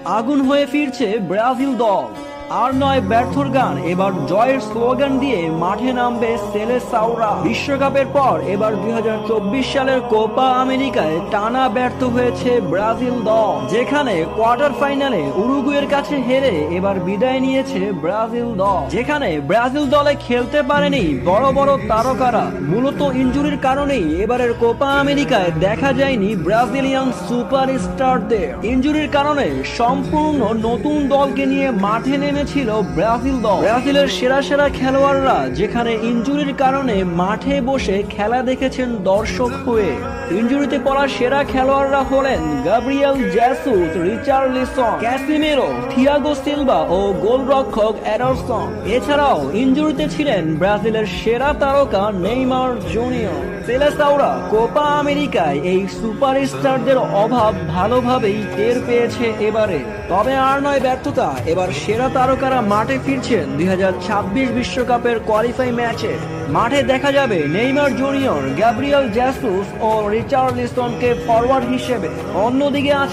আগুন হয়ে ফিরছে ব্রাজিল দল। আর নয় ব্যর্থর গান, এবার জয়ের স্লোগান দিয়ে মাঠে নামবে সেলেসাওরা। বিশ্বকাপের পর এবার 2024 সালের কোপা আমেরিকায় টানা ব্যর্থ হয়েছে ব্রাজিল দল, যেখানে কোয়ার্টার ফাইনালে উরুগুয়ের কাছে হেরে এবার বিদায় নিয়েছে ব্রাজিল দল। যেখানে ব্রাজিল দলে খেলতে পারেনি বড় বড় তারকারা, মূলত ইনজুরির কারণেই এবারের কোপা আমেরিকায় দেখা যায়নি ব্রাজিলিয়ান সুপারস্টারদের। ইনজুরির কারণে সম্পূর্ণ নতুন দলকে নিয়ে মাঠে নেমেছিল ব্রাজিল দল। ব্রাজিলের সেরা সেরা খেলোয়াড়রা যেখানে ইনজুরির কারণে মাঠে বসে খেলা দেখেছেন দর্শক হয়ে। ইনজুরিতে পড়া সেরা খেলোয়াড়রা হলেন Gabriel Jesus, Richarlison, Casemiro, Thiago Silva ও গোলরক্ষক এডারসন। এছাড়াও ইনজুরিতে ছিলেন ব্রাজিলের সেরা তারকা নেইমার জুনিয়র। সেলেসাওরা কোপা আমেরিকায় এই সুপারস্টারদের অভাব ভালোভাবেই টের পেয়েছে এবারে। তবে আর নয় ব্যর্থতা, এবার সেরা তারকারা মাঠে ফিরছেন 2026 বিশ্বকাপের কোয়ালিফাই ম্যাচে। মাঠে দেখা যাবে নেইমার জুনিয়র, গ্যাব্রিয়েল জেসুস ও রিচার্লিসনকে ফরওয়ার্ড হিসেবে। অন্যদিকে আছে